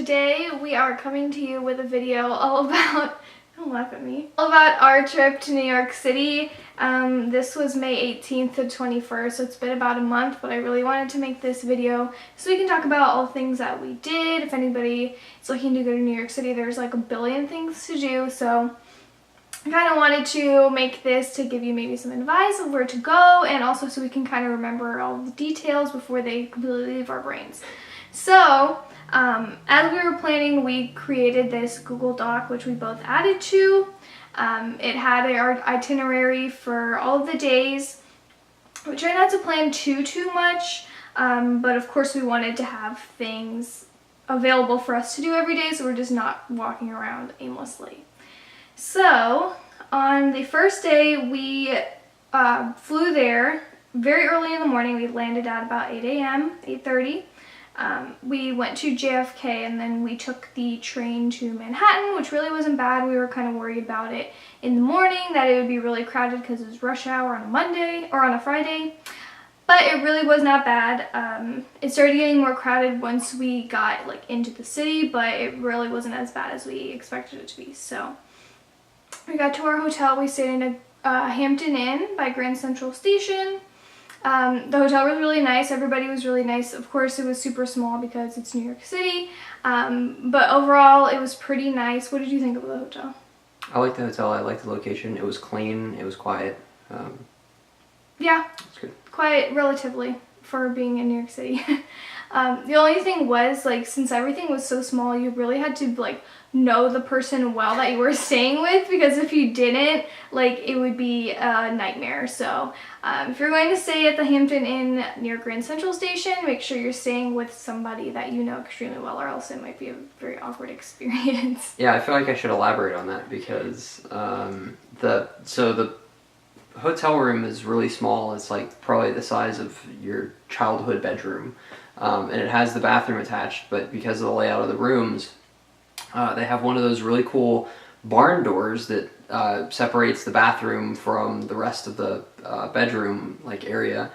today we are coming to you with a video all about, don't laugh at me, all about our trip to New York City. This was May 18th to 21st, so it's been about a month, but I really wanted to make this video so we can talk about all the things that we did. If anybody is looking to go to New York City, there's like a billion things to do, so I kind of wanted to make this to give you maybe some advice of where to go, and also so we can kind of remember all the details before they completely leave our brains. So, as we were planning, we created this Google Doc, which we both added to. It had our itinerary for all of the days. We tried not to plan too much, but of course we wanted to have things available for us to do every day, so we're just not walking around aimlessly. So, on the first day, we flew there very early in the morning. We landed at about 8 a.m., 8:30. We went to JFK and then we took the train to Manhattan, which really wasn't bad. We were kind of worried about it in the morning, that it would be really crowded because it was rush hour on a Monday or on a Friday. But it really was not bad. It started getting more crowded once we got like into the city, but it really wasn't as bad as we expected it to be. So we got to our hotel. We stayed in a Hampton Inn by Grand Central Station. The hotel was really nice. Everybody was really nice. Of course, it was super small because it's New York City. But overall, it was pretty nice. What did you think of the hotel? I liked the hotel. I liked the location. It was clean. It was quiet. Yeah. It's good. Quiet, relatively, for being in New York City. The only thing was, like, since everything was so small, you really had to, like, know the person well that you were staying with, because if you didn't, like, it would be a nightmare. So if you're going to stay at the Hampton Inn near Grand Central Station, make sure you're staying with somebody that you know extremely well, or else it might be a very awkward experience. Yeah, I feel like I should elaborate on that because the hotel room is really small. It's like probably the size of your childhood bedroom, and it has the bathroom attached, but because of the layout of the rooms, they have one of those really cool barn doors that separates the bathroom from the rest of the bedroom like area,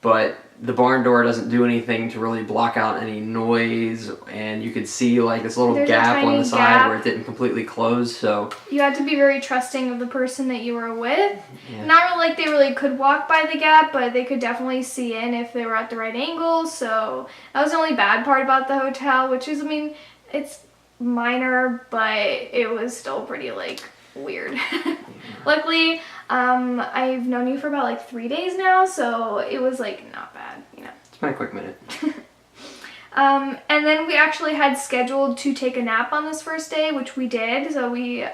but the barn door doesn't do anything to really block out any noise, and you could see like this little gap on the side where it didn't completely close. So you had to be very trusting of the person that you were with. Yeah. Not really like they really could walk by the gap, but they could definitely see in if they were at the right angle. So that was the only bad part about the hotel, which is, I mean, it's minor, but it was still pretty like weird. Yeah. Luckily, I've known you for about like 3 days now, so it was like not bad, you know. It's been a quick minute. And then we actually had scheduled to take a nap on this first day, which we did. So we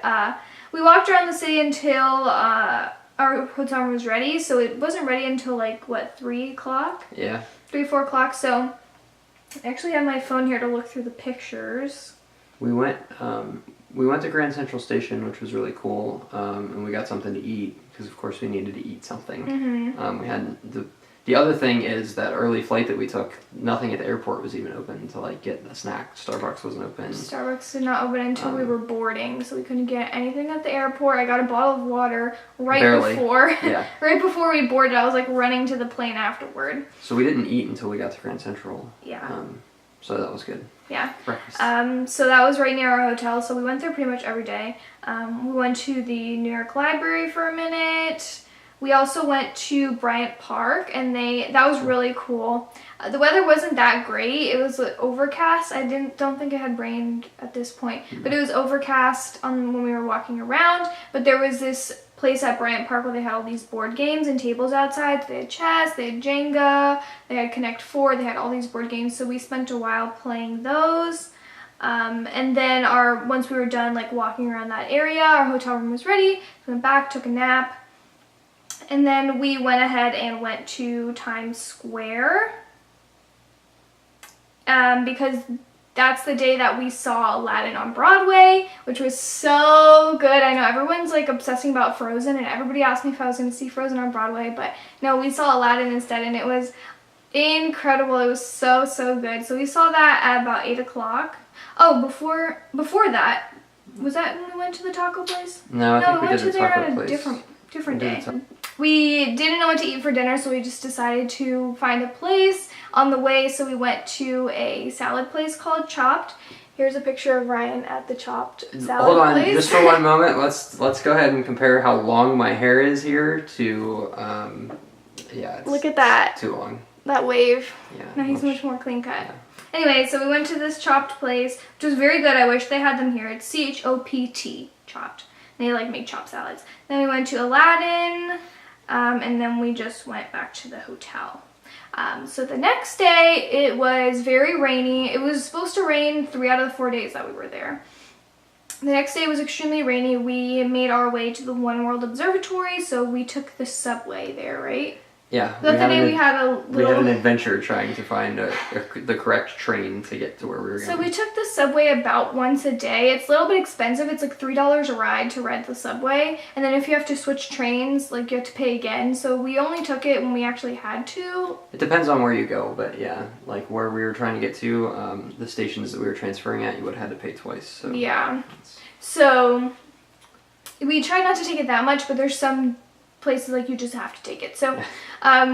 walked around the city until our hotel room was ready. So it wasn't ready until like what, 3 o'clock? Yeah. 4 o'clock. So I actually have my phone here to look through the pictures. We went to Grand Central Station, which was really cool, and we got something to eat because, of course, we needed to eat something. Mm-hmm. We had the other thing is that early flight that we took, nothing at the airport was even open to like get a snack. Starbucks wasn't open. Starbucks did not open until we were boarding, so we couldn't get anything at the airport. I got a bottle of water right before we boarded. I was like running to the plane afterward. So we didn't eat until we got to Grand Central. Yeah. So that was good. Yeah. Breakfast. So that was right near our hotel, so we went there pretty much every day. We went to the New York Library for a minute. We also went to Bryant Park, and that was really cool. The weather wasn't that great. It was overcast. I don't think it had rained at this point, but it was overcast when we were walking around. But there was this place at Bryant Park where they had all these board games and tables outside. They had chess, they had Jenga, they had Connect 4, they had all these board games. So we spent a while playing those. And then once we were done like walking around that area, our hotel room was ready. We went back, took a nap, and then we went ahead and went to Times Square because that's the day that we saw Aladdin on Broadway, which was so good. I know everyone's like obsessing about Frozen, and everybody asked me if I was going to see Frozen on Broadway, but no, we saw Aladdin instead, and it was incredible. It was so good. So we saw that at about 8 o'clock. Oh, before that, was that when we went to the taco place? No, I think we we went did to the there taco on a place. different day. we didn't know what to eat for dinner, so we just decided to find a place on the way. So we went to a salad place called Chopped. Here's a picture of Ryan at the Chopped salad Hold on, place. just for one moment. Let's go ahead and compare how long my hair is here to yeah. It's, look at that. Too long. That wave. Yeah. Now he's much more clean cut. Yeah. Anyway, so we went to this Chopped place, which was very good. I wish they had them here. It's CHOPT, Chopped. They like make chopped salads. Then we went to Aladdin, and then we just went back to the hotel. So the next day, it was very rainy. It was supposed to rain 3 out of the 4 days that we were there. The next day was extremely rainy. We made our way to the One World Observatory, so we took the subway there, right? Yeah. The other day we had a little... We had an adventure trying to find the correct train to get to where we were going. So we took the subway about once a day. It's a little bit expensive. It's like $3 a ride to rent the subway. And then if you have to switch trains, like you have to pay again. So we only took it when we actually had to. It depends on where you go, but yeah, like where we were trying to get to, the stations that we were transferring at, you would have had to pay twice. So. Yeah. So we tried not to take it that much, but there's some places like you just have to take it. So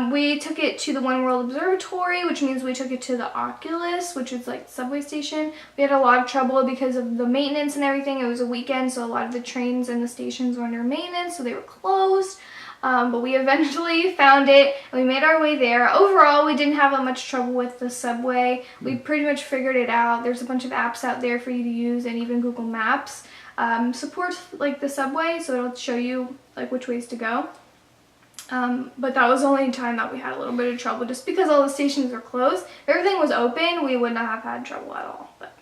we took it to the One World Observatory, which means we took it to the Oculus, which is like the subway station. We had a lot of trouble because of the maintenance and everything. It was a weekend, so a lot of the trains and the stations were under maintenance, so they were closed. But we eventually found it and we made our way there. Overall, we didn't have that much trouble with the subway. We pretty much figured it out. There's a bunch of apps out there for you to use, and even Google Maps supports like the subway, so it'll show you like which ways to go. But that was the only time that we had a little bit of trouble, just because all the stations were closed. If everything was open, we would not have had trouble at all. But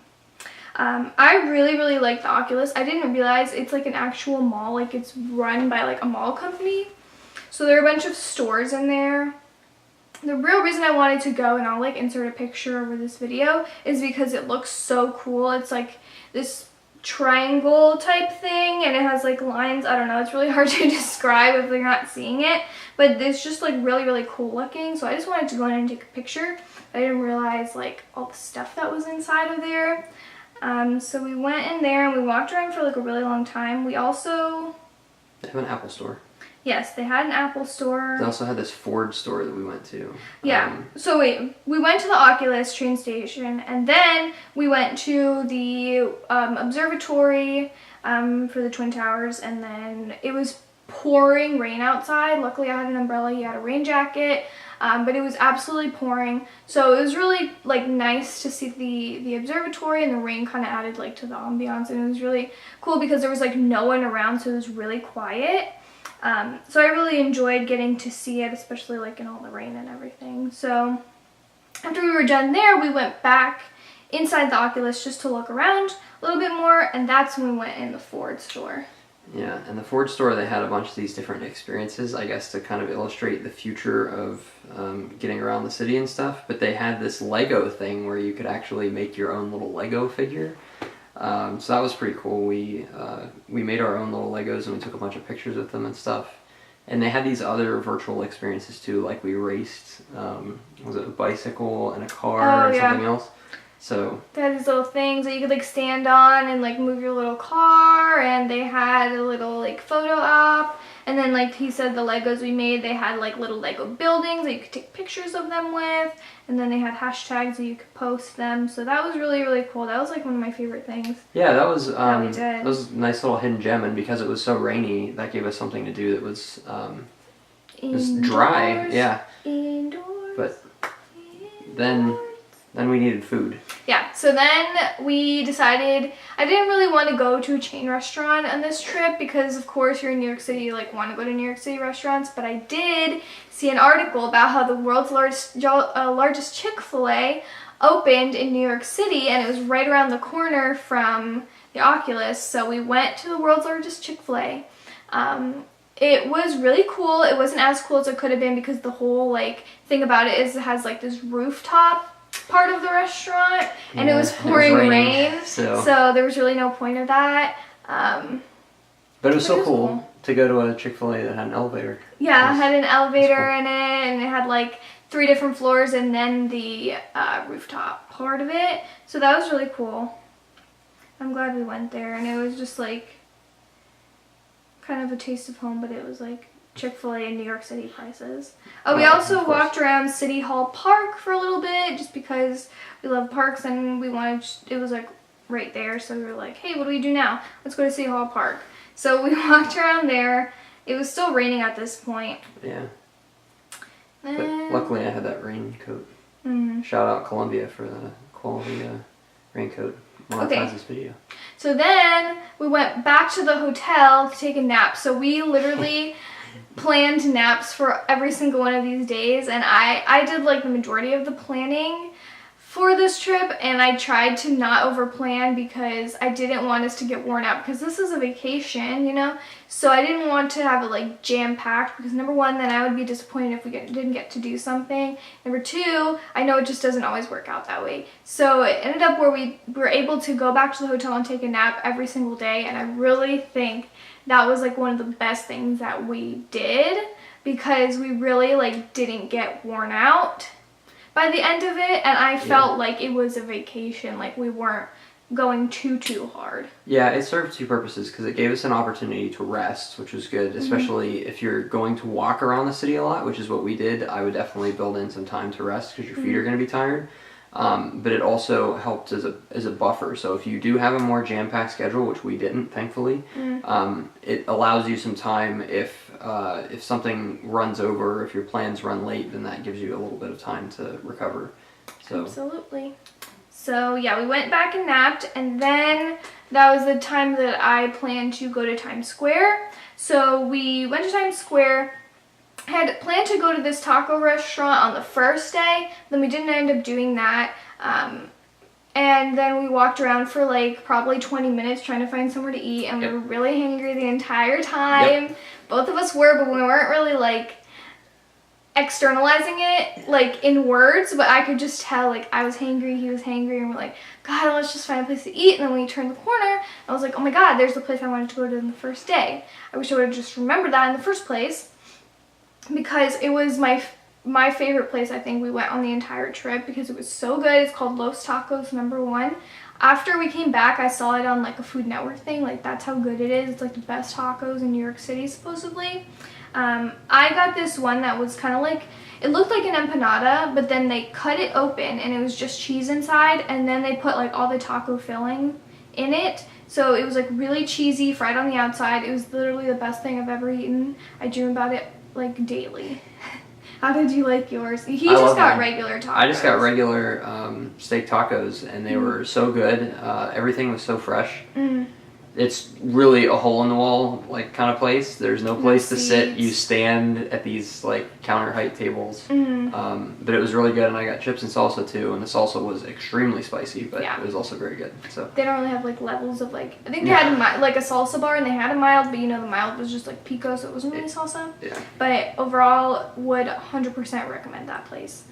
I really like the Oculus. I didn't realize it's like an actual mall, like it's run by like a mall company. So there are a bunch of stores in there. The real reason I wanted to go, and I'll like insert a picture over this video, is because it looks so cool. It's like this triangle type thing, and it has like lines. I don't know, it's really hard to describe if you're not seeing it, but it's just like really cool looking. So I just wanted to go in and take a picture. I didn't realize like all the stuff that was inside of there. So we went in there and we walked around for like a really long time. We also... They have an Apple store. Yes, they had an Apple store. They also had this Ford store that we went to. Yeah. So we went to the Oculus train station, and then we went to the observatory for the Twin Towers, and then it was pouring rain outside. Luckily, I had an umbrella. He had a rain jacket, but it was absolutely pouring. So it was really like nice to see the observatory, and the rain kind of added like to the ambiance, and it was really cool because there was like no one around, so it was really quiet. So I really enjoyed getting to see it, especially like in all the rain and everything. So after we were done there, we went back inside the Oculus just to look around a little bit more, and that's when we went in the Ford store. Yeah, and the Ford store, they had a bunch of these different experiences, I guess, to kind of illustrate the future of getting around the city and stuff. But they had this Lego thing where you could actually make your own little Lego figure. So that was pretty cool. We made our own little Legos and we took a bunch of pictures with them and stuff. And they had these other virtual experiences too, like we raced, was it a bicycle and a car or something else? So they had these little things that you could like stand on and like move your little car, and they had a little like photo op. And then like he said, the Legos we made, they had like little Lego buildings that you could take pictures of them with. And then they had hashtags that you could post them. So that was really cool. That was like one of my favorite things. Yeah, that was a nice little hidden gem, and because it was so rainy, that gave us something to do that was dry. Yeah. Indoors. But then we needed food. Yeah, so then we decided, I didn't really want to go to a chain restaurant on this trip because of course you're in New York City, you like want to go to New York City restaurants, but I did see an article about how the world's largest Chick-fil-A opened in New York City, and it was right around the corner from the Oculus. So we went to the world's largest Chick-fil-A. It was really cool. It wasn't as cool as it could have been because the whole like thing about it is it has like this rooftop part of the restaurant, and it was pouring rain, so there was really no point of that. But it was so cool to go to a Chick-fil-A that had an elevator. Yeah, it had an elevator in it, and it had like 3 different floors and then the rooftop part of it. So that was really cool. I'm glad we went there, and it was just like kind of a taste of home, but it was like Chick-fil-A in New York City prices. Oh, we also walked around City Hall Park for a little bit just because we love parks and we wanted, it was like right there. So we were like, hey, what do we do now? Let's go to City Hall Park. So we walked around there. It was still raining at this point. Yeah. But luckily I had that raincoat. Shout out Columbia for the quality raincoat. Monetize this video. So then we went back to the hotel to take a nap. So we literally planned naps for every single one of these days, and I did like the majority of the planning for this trip, and I tried to not over plan because I didn't want us to get worn out because this is a vacation, you know, so I didn't want to have it like jam-packed because number one, then I would be disappointed if we didn't get to do something. Number two, I know it just doesn't always work out that way, so it ended up where we were able to go back to the hotel and take a nap every single day, and I really think that was like one of the best things that we did because we really like didn't get worn out by the end of it, and I felt like it was a vacation, like we weren't going too hard. Yeah, it served two purposes because it gave us an opportunity to rest, which was good, especially if you're going to walk around the city a lot, which is what we did. I would definitely build in some time to rest because your feet are going to be tired. But it also helped as a buffer. So if you do have a more jam-packed schedule, which we didn't, thankfully, it allows you some time if something runs over, if your plans run late, then that gives you a little bit of time to recover. So. Absolutely. So yeah, we went back and napped, and then that was the time that I planned to go to Times Square. So we went to Times Square. Had planned to go to this taco restaurant on the first day, then we didn't end up doing that. And then we walked around for like probably 20 minutes trying to find somewhere to eat, and we were really hungry the entire time. Both of us were, but we weren't really like externalizing it like in words, but I could just tell like I was hangry, he was hangry, and we're like, God, let's just find a place to eat. And then we turned the corner, I was like, oh my God, there's the place I wanted to go to in the first day. I wish I would have just remembered that in the first place, because it was my favorite place. I think we went on the entire trip because it was so good. It's called Los Tacos #1. After we came back, I saw it on like a Food Network thing, like that's how good it is. It's like the best tacos in New York City supposedly. I got this one that was kind of like, it looked like an empanada, but then they cut it open and it was just cheese inside, and then they put like all the taco filling in it. So it was like really cheesy, fried on the outside. It was literally the best thing I've ever eaten. I dream about it like daily. How did you like yours? He just got regular tacos. I just got regular steak tacos, and they were so good. Everything was so fresh. It's really a hole in the wall like kind of place. There's no place to sit. You stand at these like counter height tables. But it was really good, and I got chips and salsa too, and the salsa was extremely spicy, but it was also very good. So they don't really have like levels of like, I think they had like a salsa bar and they had a mild, but you know the mild was just like pico, so it wasn't really salsa. But overall, would 100% recommend that place.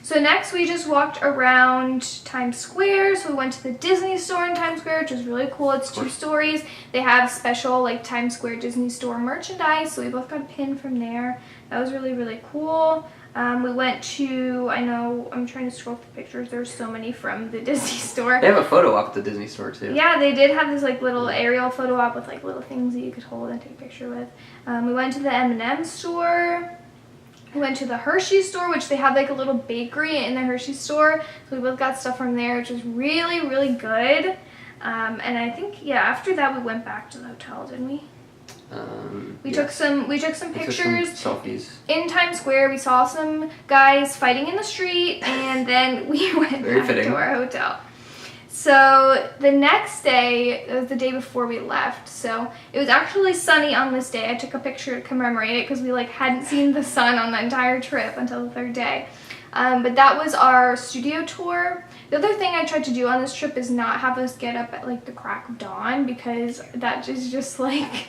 So next we just walked around Times Square. So we went to the Disney store in Times Square, which is really cool. It's 2 stories. They have special like Times Square Disney store merchandise. So we both got a pin from there. That was really, really cool. We went to, I know, I'm trying to scroll through pictures. There's so many from the Disney store. They have a photo op at the Disney store too. Yeah, they did have this like little aerial photo op with like little things that you could hold and take a picture with. We went to the M&M store. We went to the Hershey store, which they have like a little bakery in the Hershey store. So we both got stuff from there, which was really, really good. And I think, after that we went back to the hotel, didn't we? We took some pictures. Selfies. In Times Square. We saw some guys fighting in the street, and then we went back to our hotel. So the next day, it was the day before we left, so it was actually sunny on this day. I took a picture to commemorate it because we like hadn't seen the sun on the entire trip until the 3rd day. But that was our studio tour. The other thing I tried to do on this trip is not have us get up at like the crack of dawn, because that is just like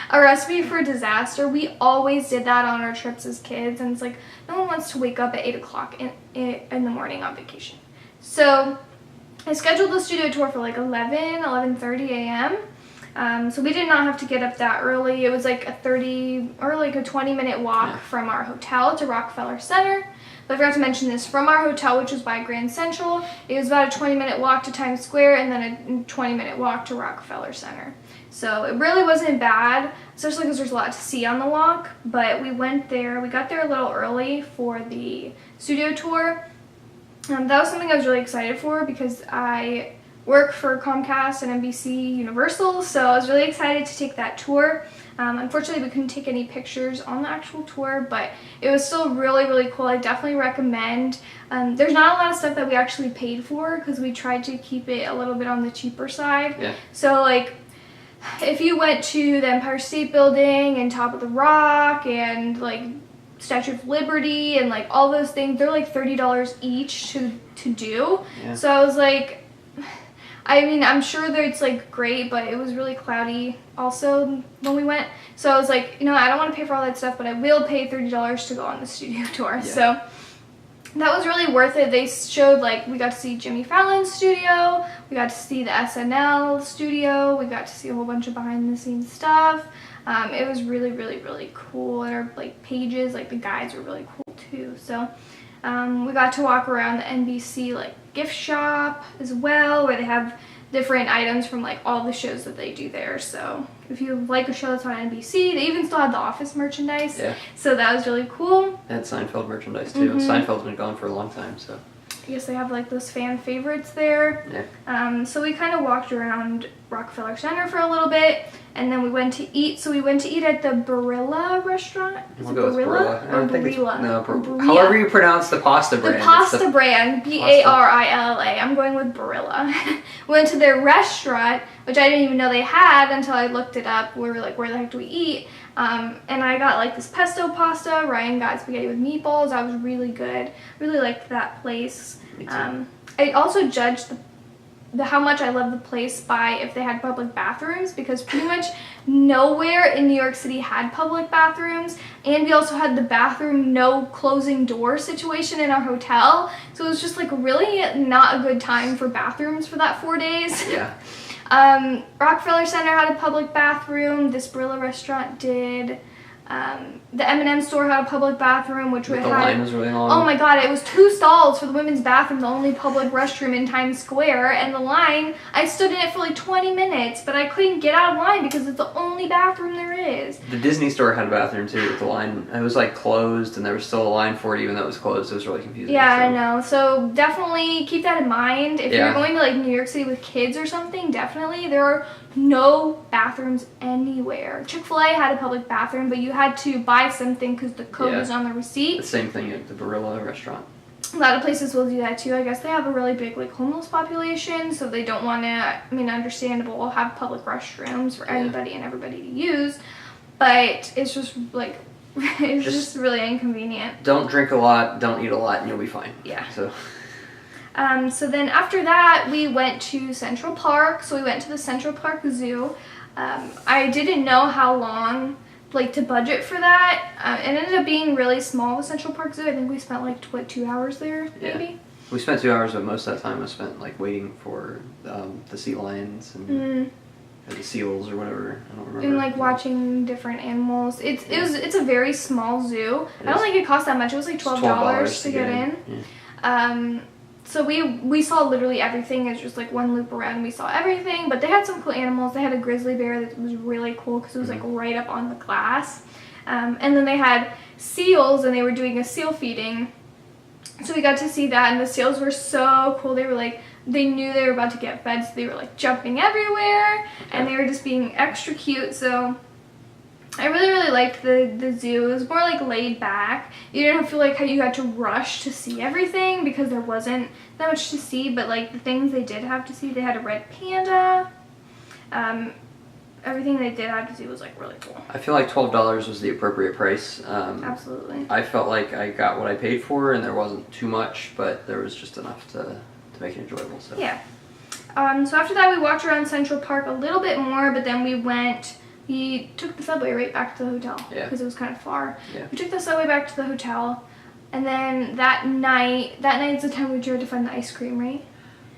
a recipe for disaster. We always did that on our trips as kids, and it's like no one wants to wake up at 8 o'clock in the morning on vacation. So I scheduled the studio tour for like 11:30 a.m. So we did not have to get up that early. It was like a 20-minute walk from our hotel to Rockefeller Center. But I forgot to mention this. From our hotel, which was by Grand Central, it was about a 20-minute walk to Times Square and then a 20-minute walk to Rockefeller Center. So it really wasn't bad, especially because there's a lot to see on the walk. But we went there. We got there a little early for the studio tour. That was something I was really excited for because I work for Comcast and NBC Universal, so I was really excited to take that tour. Unfortunately, we couldn't take any pictures on the actual tour, but it was still really, really cool. I definitely recommend. There's not a lot of stuff that we actually paid for because we tried to keep it a little bit on the cheaper side. Yeah. So, like, if you went to the Empire State Building and Top of the Rock and, like, Statue of Liberty and, like, all those things, they're, like, $30 each to do. Yeah. So I was like, I mean, I'm sure that it's, like, great, but it was really cloudy also when we went. So I was like, you know, I don't want to pay for all that stuff, but I will pay $30 to go on the studio tour. Yeah. So that was really worth it. They showed, like, we got to see Jimmy Fallon's studio. We got to see the SNL studio. We got to see a whole bunch of behind-the-scenes stuff. It was really, really, really cool. And our, like, pages, like, the guides were really cool, too. So we got to walk around the NBC, like, gift shop as well, where they have different items from, like, all the shows that they do there. So if you like a show that's on NBC, they even still had The Office merchandise. Yeah. So that was really cool. They had Seinfeld merchandise too. Seinfeld's been gone for a long time, so. I guess they have, like, those fan favorites there. Yeah. So we kind of walked around Rockefeller Center for a little bit, and then we went to eat. So we went to eat at the Barilla restaurant. We'll go with Barilla. Or Barilla? No, however you pronounce the pasta brand. The pasta brand, Barilla. I'm going with Barilla. We went to their restaurant, which I didn't even know they had until I looked it up. We were like, where the heck do we eat? And I got, like, this pesto pasta. Ryan got spaghetti with meatballs. That was really good. Really liked that place. Me too. I also judged how much I love the place by if they had public bathrooms, because pretty much nowhere in New York City had public bathrooms, and we also had the bathroom no closing door situation in our hotel, so it was just, like, really not a good time for bathrooms for that 4 days. Yeah. Rockefeller Center had a public bathroom. This Barilla restaurant did. The M&M store had a public bathroom, which we had. The line was really long. Oh my god, it was 2 stalls for the women's bathroom, the only public restroom in Times Square, and the line, I stood in it for like 20 minutes, but I couldn't get out of line because it's the only bathroom there is. The Disney store had a bathroom too, with the line, it was like closed and there was still a line for it even though it was closed. It was really confusing. Yeah, so. I know. So definitely keep that in mind. If Yeah. you're going to, like, New York City with kids or something, definitely there are no bathrooms anywhere. Chick-fil-A had a public bathroom, but you had to buy something because the code was on the receipt. The same thing at the Barilla restaurant. A lot of places will do that too. I guess they have a really big, like, homeless population, so they don't want to, I mean, understandable, have public restrooms for anybody and everybody to use, but it's just, like, it's just really inconvenient. Don't drink a lot, don't eat a lot, and you'll be fine. Yeah. So then after that, we went to Central Park. So we went to the Central Park Zoo. I didn't know how long, like, to budget for that. It ended up being really small, the Central Park Zoo. I think we spent, like, 2 hours there, maybe? Yeah. We spent 2 hours, but most of that time was spent, like, waiting for the sea lions and or the seals or whatever. I don't remember. And, like, watching different animals. It's a very small zoo. I don't think it cost that much. It was like $12 to get in. Yeah. So we saw literally everything. It's just, like, one loop around and we saw everything. But they had some cool animals. They had a grizzly bear that was really cool because it was, like, right up on the glass. And then they had seals, and they were doing a seal feeding. So we got to see that, and the seals were so cool. They were, like, they knew they were about to get fed, so they were, like, jumping everywhere. And they were just being extra cute. So I really, really liked the zoo. It was more, like, laid back. You didn't feel like how you had to rush to see everything because there wasn't that much to see, but, like, the things they did have to see, they had a red panda. Everything they did have to see was, like, really cool. I feel like $12 was the appropriate price. Absolutely. I felt like I got what I paid for, and there wasn't too much, but there was just enough to make it enjoyable. So. Yeah. So after that, we walked around Central Park a little bit more, but then we took the subway right back to the hotel because it was kind of far. Yeah. We took the subway back to the hotel, and then that night's the time we tried to find the ice cream, right?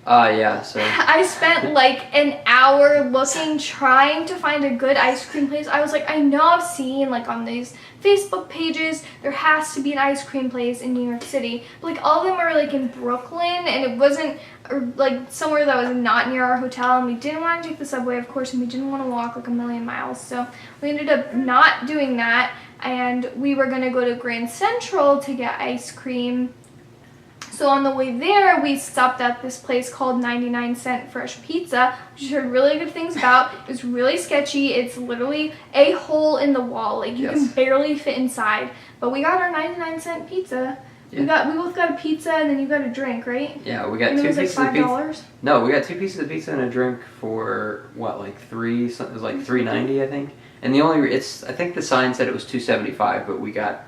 Yeah, so. I spent like an hour looking, trying to find a good ice cream place. I was like, I know I've seen like on these Facebook pages, there has to be an ice cream place in New York City. But like all of them are like in Brooklyn, and it wasn't like somewhere that was not near our hotel, and we didn't want to take the subway, of course, and we didn't want to walk like a million miles. So we ended up not doing that, and we were gonna go to Grand Central to get ice cream. So on the way there, we stopped at this place called 99-Cent Fresh Pizza, which I heard really good things about. It's really sketchy. It's literally a hole in the wall. Like, you can barely fit inside. But we got our 99-cent pizza. Yeah. We both got a pizza, and then you got a drink, right? Yeah, we got and two it was pieces like $5? of pizza. No, we got 2 pieces of pizza and a drink for, what, like $3, it was like $3.90, I think. And the only, I think the sign said it was $2.75, but we got,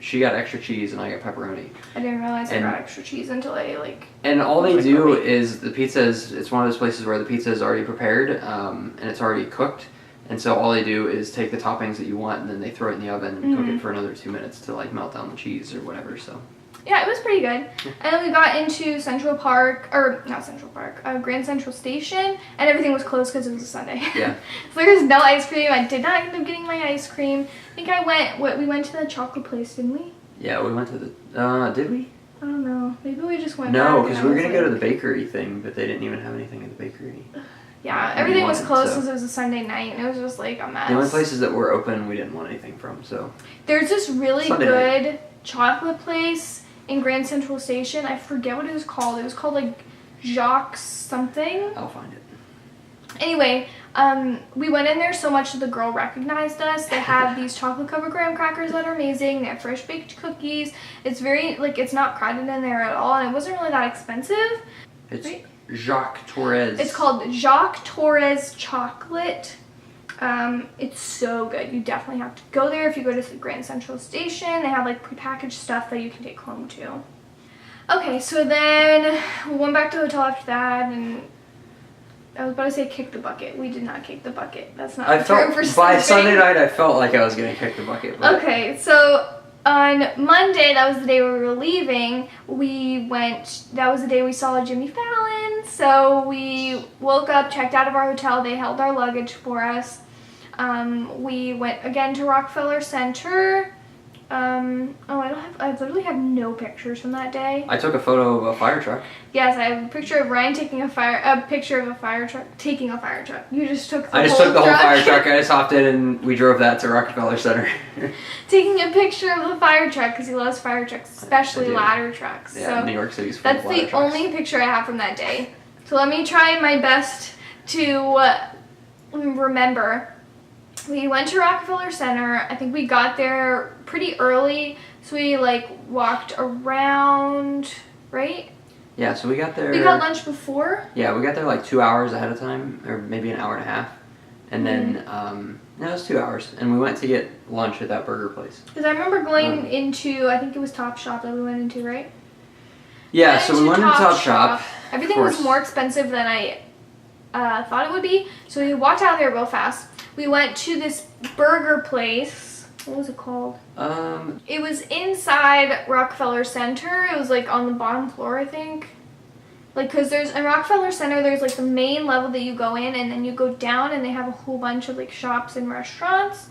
she got extra cheese and I got pepperoni. I didn't realize I got extra cheese until I like. And all they do is the pizza is, it's one of those places where the pizza is already prepared and it's already cooked. And so all they do is take the toppings that you want and then they throw it in the oven and cook it for another 2 minutes to like melt down the cheese or whatever. So. Yeah, it was pretty good. And then we got into Central Park, or not Central Park, Grand Central Station, and everything was closed because it was a Sunday. Yeah. So there was no ice cream. I did not end up getting my ice cream. I think we went to the chocolate place, didn't we? Yeah, we went to the, did we? I don't know. Maybe we just went No, because we were going to go to the bakery thing, but they didn't even have anything at the bakery. Yeah, everything was closed because it was a Sunday night, and it was just like a mess. The only places that were open we didn't want anything from, so. There's this really good chocolate place in Grand Central Station. I forget what it was called. It was called like Jacques something. I'll find it. Anyway, we went in there so much that the girl recognized us. They have these chocolate covered graham crackers that are amazing. They have fresh baked cookies. It's very, like, it's not crowded in there at all, and it wasn't really that expensive. It's Jacques Torres. It's called Jacques Torres Chocolate. It's so good. You definitely have to go there if you go to the Grand Central Station. They have like prepackaged stuff that you can take home too. Okay, so then we went back to the hotel after that, and I was about to say kick the bucket. We did not kick the bucket. That's not the term for by Sunday night I felt like I was gonna kick the bucket. But. Okay, so on Monday, that was the day we were leaving, that was the day we saw Jimmy Fallon. So we woke up, checked out of our hotel. They held our luggage for us. We went again to Rockefeller Center. I literally have no pictures from that day. I took a photo of a fire truck. Yes, I have a picture of Ryan taking a picture of a fire truck. Taking a fire truck. You just took the I just took the whole fire truck. I just hopped in and we drove that to Rockefeller Center. Taking a picture of the fire truck because he loves fire trucks, especially ladder trucks. Yeah, so New York City's full of ladder trucks. That's the only picture I have from that day. So let me try my best to remember. We went to Rockefeller Center. I think we got there pretty early, so we like walked around, right? Yeah, so we got there. We got lunch before? Yeah, we got there like 2 hours ahead of time, or maybe an hour and a half. And then, no, it was 2 hours. And we went to get lunch at that burger place. Because I remember going into, I think it was Top Shop that we went into, right? Yeah, so we went into Top Shop. Everything was more expensive than I thought it would be. So we walked out of there real fast. We went to this burger place. What was it called? It was inside Rockefeller Center. It was like on the bottom floor, I think. Like, because in Rockefeller Center, there's like the main level that you go in, and then you go down and they have a whole bunch of like shops and restaurants.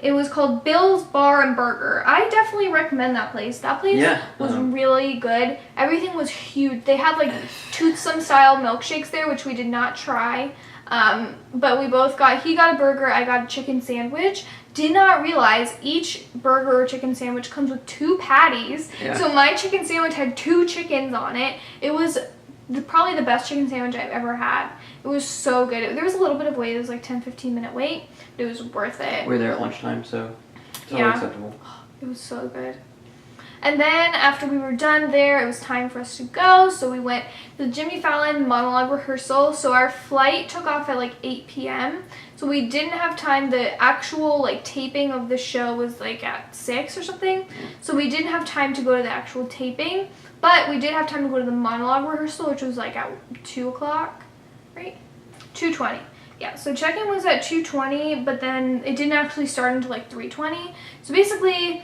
It was called Bill's Bar and Burger. I definitely recommend that place. That place was really good. Everything was huge. They had like toothsome style milkshakes there, which we did not try. But we both he got a burger, I got a chicken sandwich. Did not realize each burger or chicken sandwich comes with 2 patties. Yeah. So my chicken sandwich had 2 chickens on it. It was probably the best chicken sandwich I've ever had. It was so good. There was a little bit of wait. It was like 10-15 minute wait. It was worth it. We were there at lunchtime, so totally acceptable. It was so good. And then after we were done there, it was time for us to go. So we went to the Jimmy Fallon monologue rehearsal. So our flight took off at like 8 p.m. So we didn't have time. The actual like taping of the show was like at 6 or something. So we didn't have time to go to the actual taping. But we did have time to go to the monologue rehearsal, which was like at 2 o'clock, right? 2:20. Yeah, so check-in was at 2:20, but then it didn't actually start until like 3:20. So basically,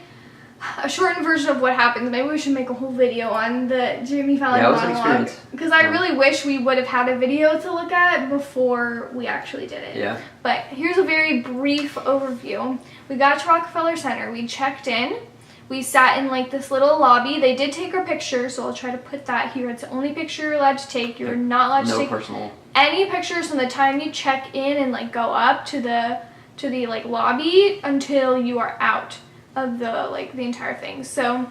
a shortened version of what happens. Maybe we should make a whole video on the Jimmy Fallon Yeah, it was an monologue. experience. Because I really wish we would have had a video to look at before we actually did it. Yeah. But here's a very brief overview. We got to Rockefeller Center. We checked in. We sat in like this little lobby. They did take our picture, so I'll try to put that here. It's the only picture you're allowed to take. You're not allowed to take personal. Any pictures from the time you check in and like go up to the like lobby until you are out of the entire thing. So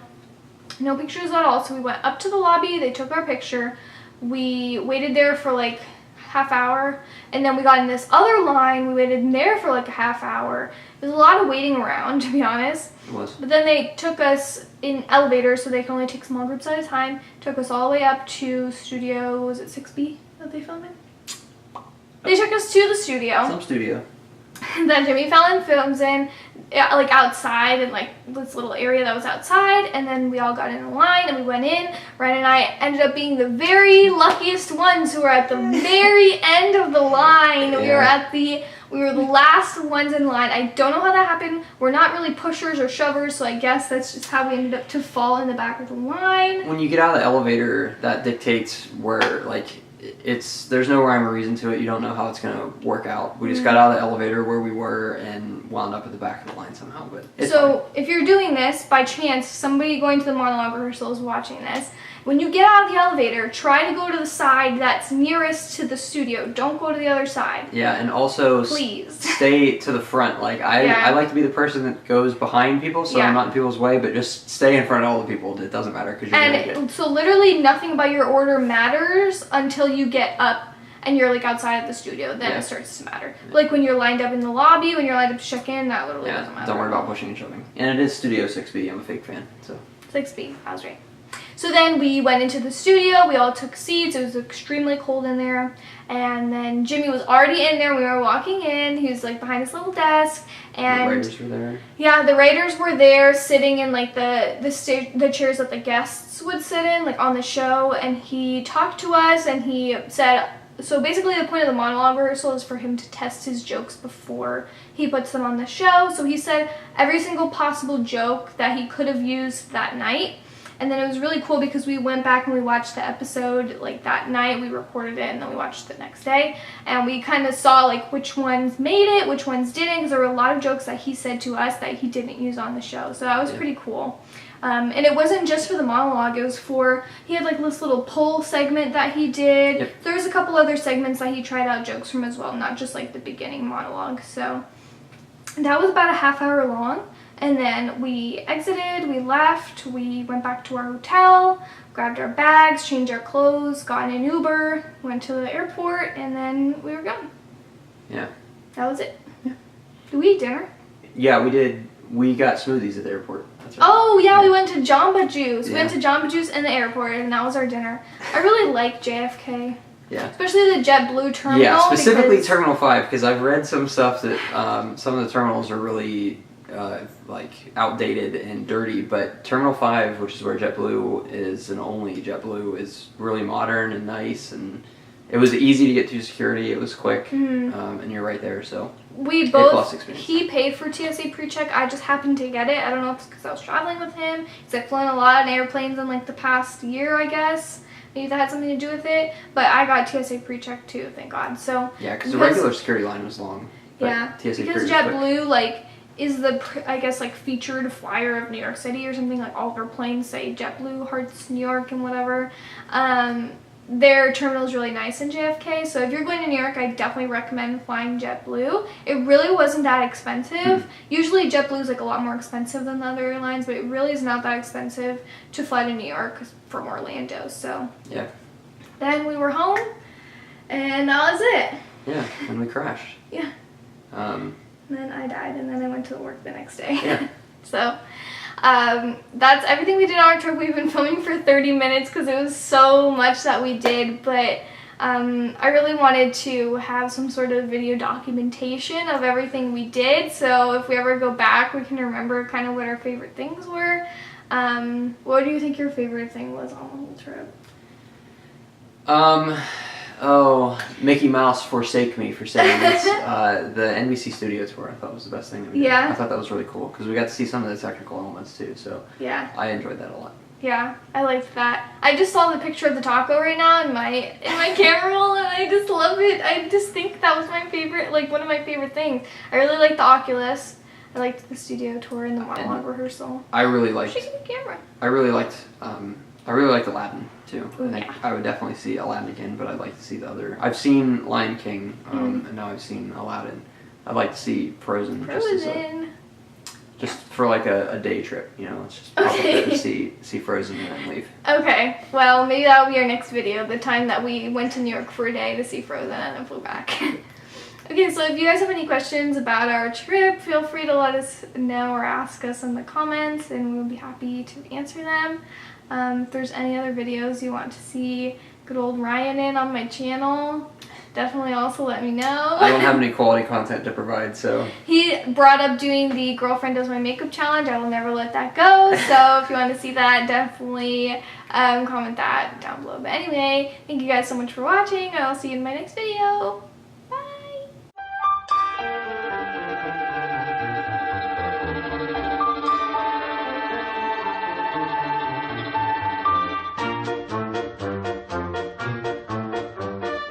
no pictures at all. So we went up to the lobby, they took our picture, we waited there for like half hour, and then we got in this other line, we waited in there for like a half hour. There's a lot of waiting around, to be honest. It was. But then they took us in elevators, so they can only take small groups at a time, took us all the way up to studio, was it 6B that they filmed in? They took us to the studio. Some studio. That Jimmy Fallon films in, like outside, in like this little area that was outside, and then we all got in a line and we went in. Ryan and I ended up being the very luckiest ones who were at the very end of the line. Yeah. We were the last ones in line. I don't know how that happened. We're not really pushers or shovers, so I guess that's just how we ended up to fall in the back of the line. When you get out of the elevator, that dictates where, like, there's no rhyme or reason to it. You don't know how it's going to work out. We just got out of the elevator where we were and wound up at the back of the line somehow. But it's fine. If you're doing this, by chance, somebody going to the monologue rehearsal is watching this, when you get out of the elevator, try to go to the side that's nearest to the studio. Don't go to the other side. Yeah, and also please stay to the front. Like I like to be the person that goes behind people, so I'm not in people's way. But just stay in front of all the people. It doesn't matter because you're gonna get. So literally nothing about your order matters until you get up and you're like outside of the studio. Then it starts to matter. Yeah. Like when you're lined up in the lobby, when you're lined up to check in, that literally doesn't matter. Don't worry about pushing and shoving. And it is Studio 6B. I'm a fake fan. So 6B. I was right. So then we went into the studio, we all took seats, it was extremely cold in there, and then Jimmy was already in there, we were walking in, he was like behind his little desk, and the writers were there. Yeah, the writers were there sitting in like the chairs that the guests would sit in, like on the show, and he talked to us and he said, so basically the point of the monologue rehearsal is for him to test his jokes before he puts them on the show, so he said every single possible joke that he could have used that night. And then it was really cool because we went back and we watched the episode like that night. We recorded it and then we watched it the next day. And we kind of saw like which ones made it, which ones didn't. Because there were a lot of jokes that he said to us that he didn't use on the show. So that was pretty cool. And it wasn't just for the monologue. It was he had like this little poll segment that he did. Yep. There was a couple other segments that he tried out jokes from as well. Not just like the beginning monologue. So that was about a half hour long. And then we exited, we left, we went back to our hotel, grabbed our bags, changed our clothes, got in an Uber, went to the airport, and then we were gone. Yeah. That was it. Yeah. Did we eat dinner? Yeah, we did. We got smoothies at the airport. That's right. Oh, yeah, we went to Jamba Juice. Yeah. We went to Jamba Juice in the airport, and that was our dinner. I really like JFK. Yeah. Especially the JetBlue terminal. Yeah, specifically Terminal 5, because I've read some stuff that some of the terminals are really like outdated and dirty, but Terminal 5, which is where JetBlue is and only JetBlue, is really modern and nice, and it was easy to get through security. It was quick, and you're right there, so we both, he paid for TSA pre-check, I just happened to get it. I don't know if it's because I was traveling with him, because I've flown a lot on airplanes in like the past year, I guess. Maybe that had something to do with it, but I got TSA pre-check too, thank God. So yeah, because the regular security line was long. Yeah, TSA because JetBlue, like, is the, I guess, like, featured flyer of New York City or something. Like, all their planes say JetBlue, Hearts, New York, and whatever. Their terminal is really nice in JFK, so if you're going to New York, I definitely recommend flying JetBlue. It really wasn't that expensive. Usually JetBlue is like a lot more expensive than the other airlines, but it really is not that expensive to fly to New York from Orlando. So yeah. Then we were home, and that was it. Yeah, and we crashed. Yeah. And then I died, and then I went to work the next day. Yeah. So that's everything we did on our trip. We've been filming for 30 minutes because it was so much that we did, but I really wanted to have some sort of video documentation of everything we did, so if we ever go back, we can remember kind of what our favorite things were. What do you think your favorite thing was on the whole trip? Oh, Mickey Mouse forsake me for saying this. The NBC Studio Tour I thought was the best thing that we did. Yeah. I thought that was really cool because we got to see some of the technical elements too. So Yeah. I enjoyed that a lot. Yeah, I liked that. I just saw the picture of the taco right now in my camera roll, and I just love it. I just think that was my favorite, like one of my favorite things. I really liked the Oculus. I liked the studio tour and the monologue rehearsal. I really liked. Shaking the camera. I really liked Aladdin too. Ooh, I think yeah. I would definitely see Aladdin again, but I'd like to see the other. I've seen Lion King, and now I've seen Aladdin. I'd like to see Frozen. Just for like a day trip, you know, let's just pop up there to see Frozen and then leave. Okay, well maybe that'll be our next video, the time that we went to New York for a day to see Frozen and then flew back. Okay, so if you guys have any questions about our trip, feel free to let us know or ask us in the comments and we'll be happy to answer them. If there's any other videos you want to see good old Ryan in on my channel, definitely also let me know. I don't have any quality content to provide, so. He brought up doing the Girlfriend Does My Makeup challenge. I will never let that go. So if you want to see that, definitely comment that down below. But anyway, thank you guys so much for watching. I'll see you in my next video.